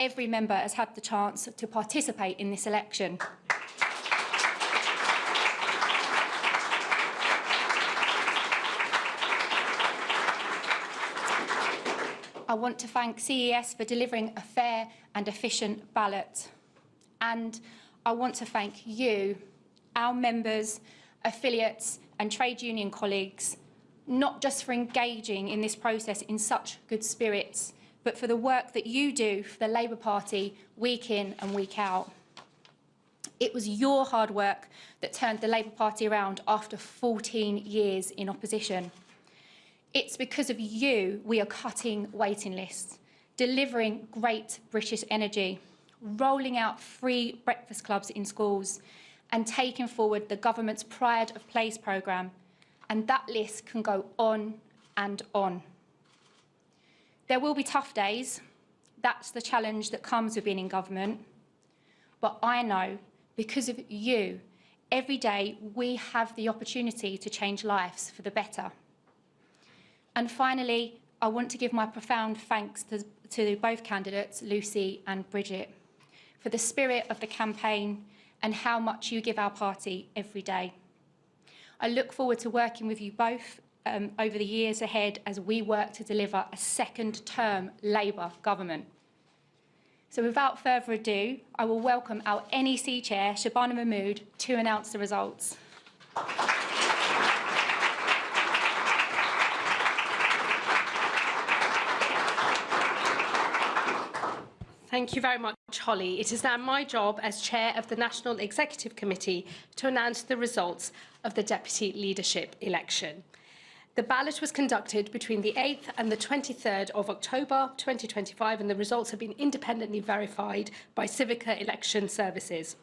every member has had the chance to participate in this election. I want to thank CES for delivering a fair and efficient ballot. And I want to thank you, our members, affiliates and trade union colleagues, not just for engaging in this process in such good spirits, but for the work that you do for the Labour Party week in and week out. It was your hard work that turned the Labour Party around after 14 years in opposition. It's because of you we are cutting waiting lists, delivering great British energy, rolling out free breakfast clubs in schools, and taking forward the government's Pride of Place programme. And that list can go on and on. There will be tough days. That's the challenge that comes with being in government. But I know, because of you, every day we have the opportunity to change lives for the better. And finally, I want to give my profound thanks to both candidates, Lucy and Bridget, for the spirit of the campaign and how much you give our party every day. I look forward to working with you both over the years ahead as we work to deliver a second-term Labour government. So without further ado, I will welcome our NEC Chair, Shabana Mahmood, to announce the results. Thank you very much, Holly. It is now my job as Chair of the National Executive Committee to announce the results of the Deputy Leadership election. The ballot was conducted between the 8th and the 23rd of October 2025, and the results have been independently verified by Civica Election Services.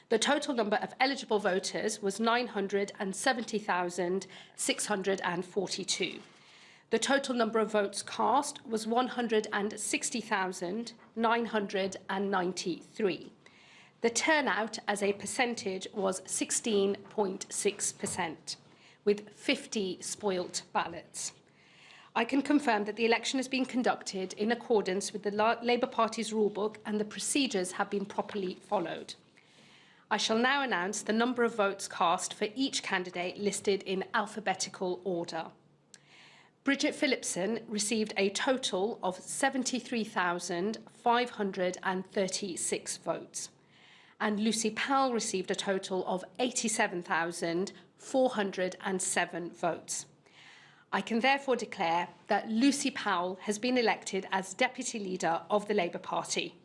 The total number of eligible voters was 970,642. The total number of votes cast was 160,993. The turnout as a percentage was 16.6%, with 50 spoilt ballots. I can confirm that the election has been conducted in accordance with the Labour Party's rulebook and the procedures have been properly followed. I shall now announce the number of votes cast for each candidate listed in alphabetical order. Bridget Phillipson received a total of 73,536 votes, and Lucy Powell received a total of 87,407 votes. I can therefore declare that Lucy Powell has been elected as Deputy Leader of the Labour Party.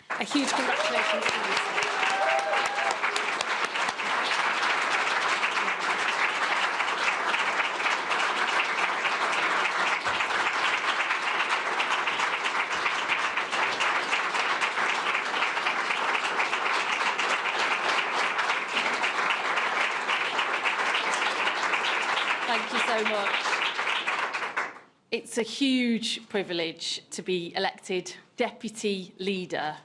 A huge congratulations to Lucy. Thank you so much. It's a huge privilege to be elected Deputy Leader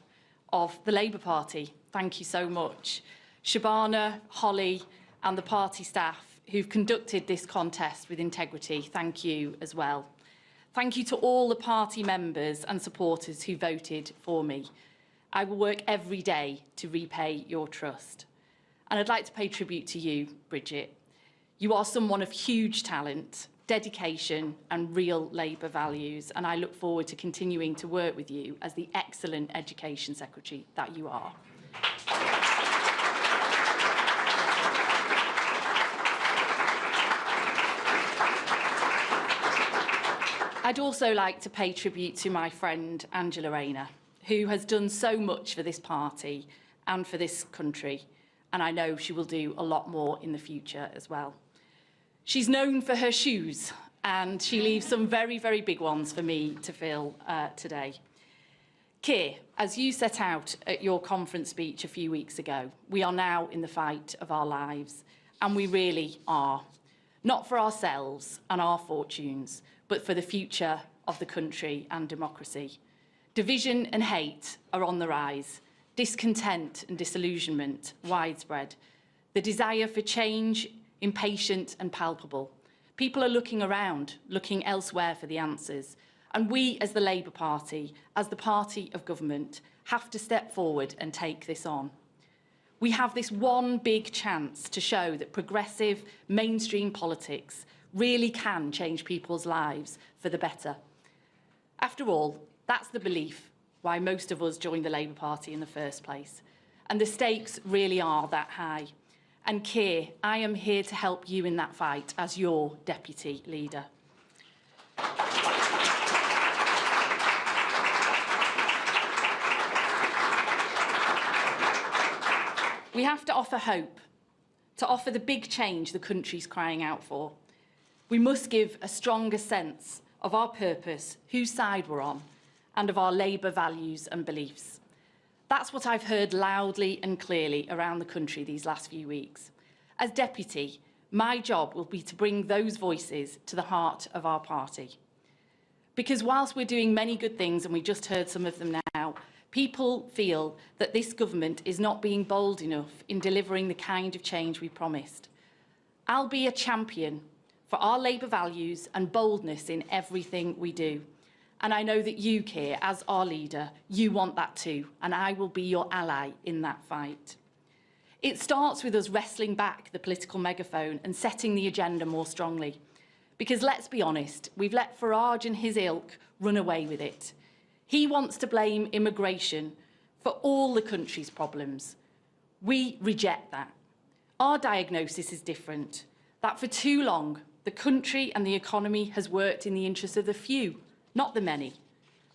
of the Labour Party. Thank you so much. Shabana, Holly and the party staff who've conducted this contest with integrity, thank you as well. Thank you to all the party members and supporters who voted for me. I will work every day to repay your trust. And I'd like to pay tribute to you, Bridget. You are someone of huge talent, dedication and real Labour values, and I look forward to continuing to work with you as the excellent Education Secretary that you are. I'd also like to pay tribute to my friend Angela Rayner, who has done so much for this party and for this country, and I know she will do a lot more in the future as well. She's known for her shoes, and she leaves some very, very big ones for me to fill today. Keir, as you set out at your conference speech a few weeks ago, we are now in the fight of our lives, and we really are. Not for ourselves and our fortunes, but for the future of the country and democracy. Division and hate are on the rise, discontent and disillusionment widespread. The desire for change impatient and palpable. People are looking around, looking elsewhere for the answers, And we, as the Labour Party, as the party of government, have to step forward and take this on. We have this one big chance to show that progressive, mainstream politics really can change people's lives for the better. After all, that's the belief why most of us joined the Labour Party in the first place. And the stakes really are that high. And Keir, I am here to help you in that fight as your deputy leader. We have to offer hope, to offer the big change the country's crying out for. We must give a stronger sense of our purpose, whose side we're on, and of our Labour values and beliefs. That's what I've heard loudly and clearly around the country these last few weeks. As deputy, my job will be to bring those voices to the heart of our party. Because whilst we're doing many good things, and we just heard some of them now, people feel that this government is not being bold enough in delivering the kind of change we promised. I'll be a champion for our Labour values and boldness in everything we do. And I know that you, Keir, as our leader, you want that too, and I will be your ally in that fight. It starts with us wrestling back the political megaphone and setting the agenda more strongly. Because let's be honest, we've let Farage and his ilk run away with it. He wants to blame immigration for all the country's problems. We reject that. Our diagnosis is different, that for too long, the country and the economy has worked in the interests of the few, not the many.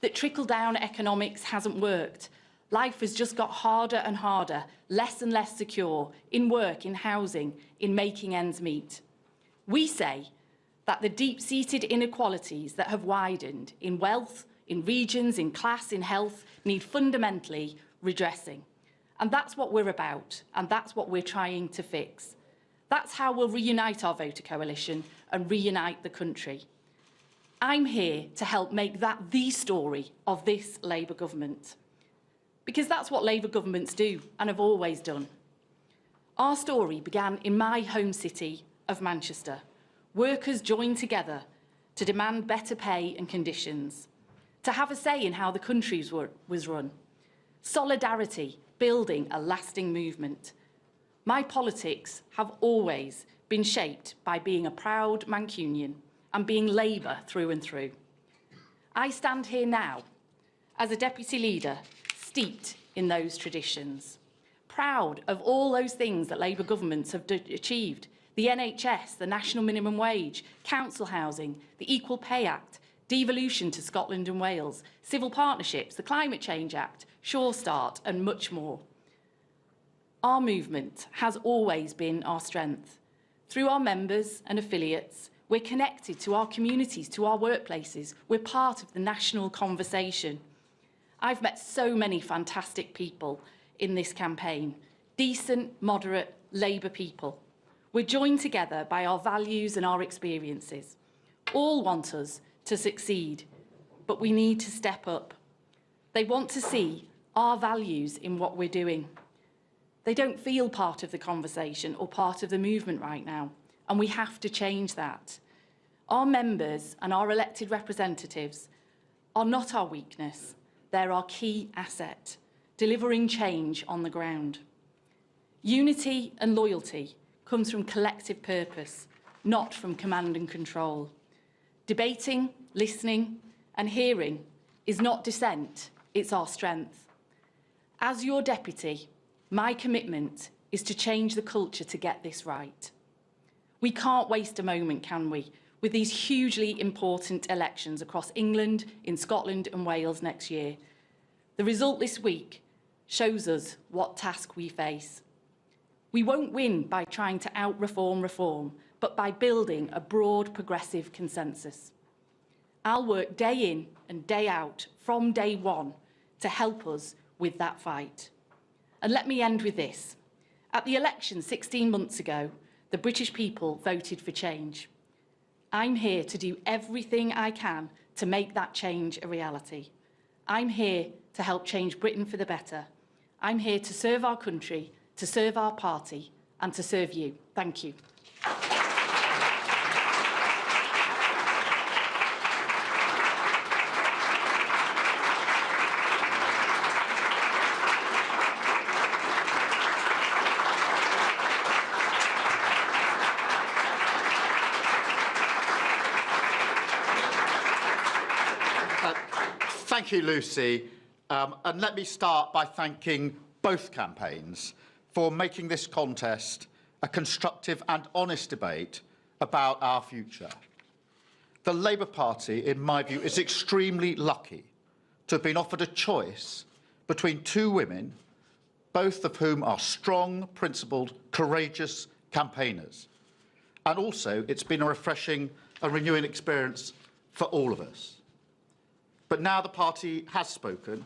That trickle-down economics hasn't worked. Life has just got harder and harder, less and less secure, in work, in housing, in making ends meet. We say that the deep-seated inequalities that have widened in wealth, in regions, in class, in health, need fundamentally redressing. And that's what we're about, and that's what we're trying to fix. That's how we'll reunite our voter coalition and reunite the country. I'm here to help make that the story of this Labour government. Because that's what Labour governments do and have always done. Our story began in my home city of Manchester. Workers joined together to demand better pay and conditions, to have a say in how the country was run. Solidarity, building a lasting movement. My politics have always been shaped by being a proud Mancunian and being Labour through and through. I stand here now as a deputy leader steeped in those traditions, proud of all those things that Labour governments have achieved: the NHS, the national minimum wage, council housing, the Equal Pay Act, devolution to Scotland and Wales, civil partnerships, the Climate Change Act, Sure Start, and much more. Our movement has always been our strength. Through our members and affiliates, we're connected to our communities, to our workplaces. We're part of the national conversation. I've met so many fantastic people in this campaign, decent, moderate Labour people. We're joined together by our values and our experiences. All want us to succeed, but we need to step up. They want to see our values in what we're doing. They don't feel part of the conversation or part of the movement right now, and we have to change that. Our members and our elected representatives are not our weakness. They're our key asset, delivering change on the ground. Unity and loyalty comes from collective purpose, not from command and control. Debating, listening, and hearing is not dissent, it's our strength. As your deputy, my commitment is to change the culture to get this right. We can't waste a moment, can we, with these hugely important elections across England, in Scotland and Wales next year. The result this week shows us what task we face. We won't win by trying to out-reform, but by building a broad progressive consensus. I'll work day in and day out from day one to help us with that fight. And let me end with this. At the election 16 months ago, the British people voted for change. I'm here to do everything I can to make that change a reality. I'm here to help change Britain for the better. I'm here to serve our country, to serve our party, and to serve you. Thank you. you, Lucy. And let me start by thanking both campaigns for making this contest a constructive and honest debate about our future. The Labour Party, in my view, is extremely lucky to have been offered a choice between two women, both of whom are strong, principled, courageous campaigners. And also, it's been a refreshing and renewing experience for all of us. But now the party has spoken,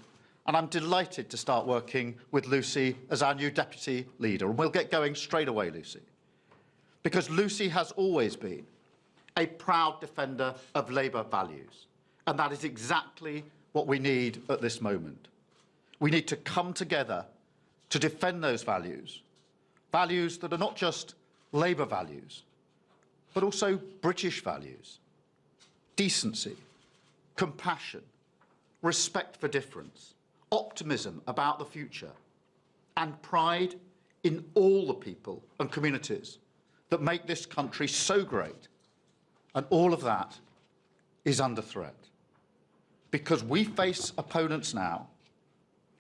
and I'm delighted to start working with Lucy as our new deputy leader. And we'll get going straight away, Lucy. Because Lucy has always been a proud defender of Labour values. And that is exactly what we need at this moment. We need to come together to defend those values, values that are not just Labour values, but also British values: decency, compassion, respect for difference, optimism about the future, and pride in all the people and communities that make this country so great. And all of that is under threat. Because we face opponents now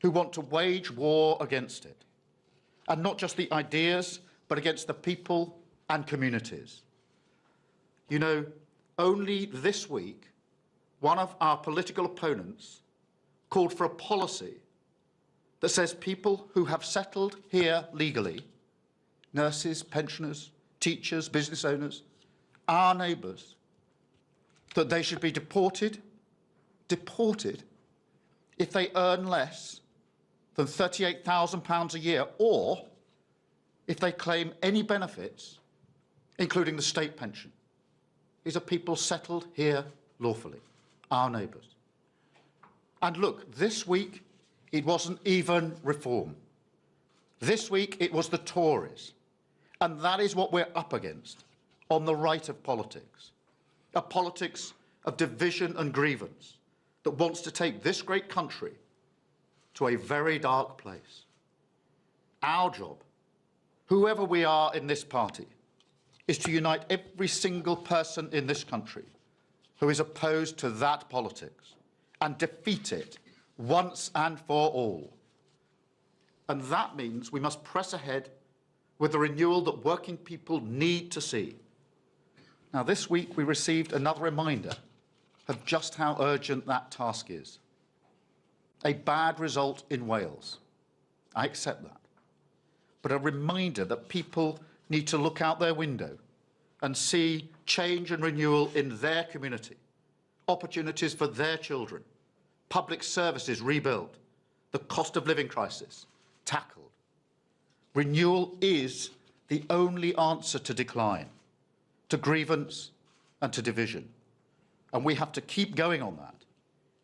who want to wage war against it. And not just the ideas, but against the people and communities. You know, only this week, one of our political opponents called for a policy that says people who have settled here legally, nurses, pensioners, teachers, business owners, our neighbours, that they should be deported if they earn less than £38,000 a year, or if they claim any benefits, including the state pension. These are people settled here lawfully, our neighbours. And look, this week, it wasn't even Reform. This week, it was the Tories. And that is what we're up against on the right of politics. A politics of division and grievance that wants to take this great country to a very dark place. Our job, whoever we are in this party, is to unite every single person in this country who is opposed to that politics and defeat it once and for all. And that means we must press ahead with the renewal that working people need to see. Now, this week we received another reminder of just how urgent that task is. A bad result in Wales. I accept that. But a reminder that people need to look out their window and see change and renewal in their community, opportunities for their children, public services rebuilt, the cost of living crisis tackled. Renewal is the only answer to decline, to grievance and to division. And we have to keep going on that.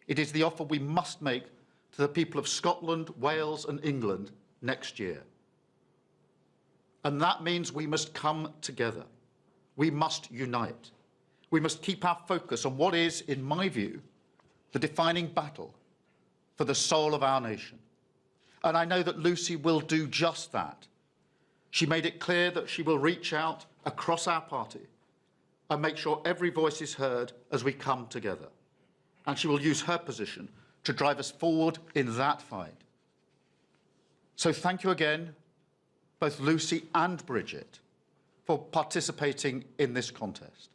It is the offer we must make to the people of Scotland, Wales and England next year. And that means we must come together. We must unite. We must keep our focus on what is, in my view, the defining battle for the soul of our nation. And I know that Lucy will do just that. She made it clear that she will reach out across our party and make sure every voice is heard as we come together. And she will use her position to drive us forward in that fight. So thank you again, both Lucy and Bridget, for participating in this contest.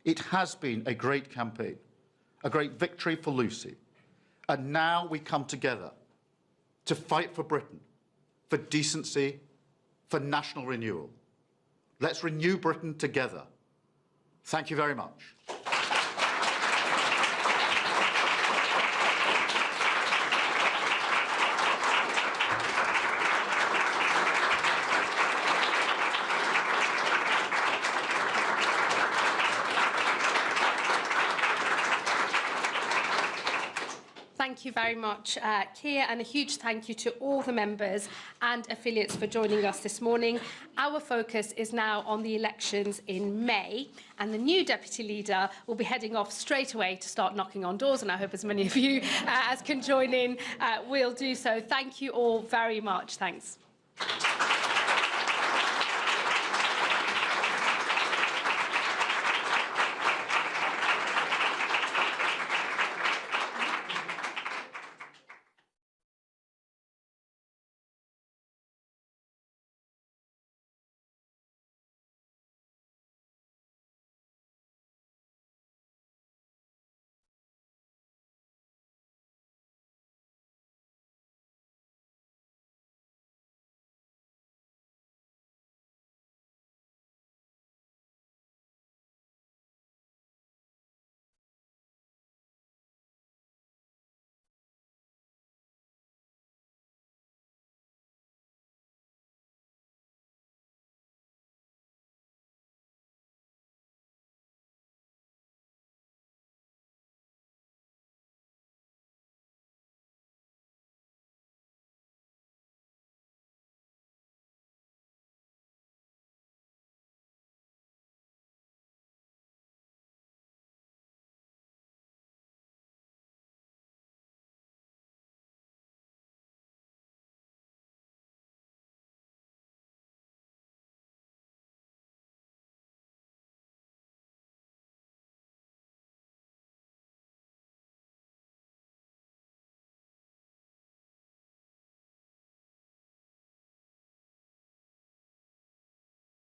It has been a great campaign, a great victory for Lucy. And now we come together to fight for Britain, for decency, for national renewal. Let's renew Britain together. Thank you very much. Thank you very much, Keir, and a huge thank you to all the members and affiliates for joining us this morning. Our focus is now on the elections in May, and the new Deputy Leader will be heading off straight away to start knocking on doors, and I hope as many of you as can join in will do so. Thank you all very much. Thanks.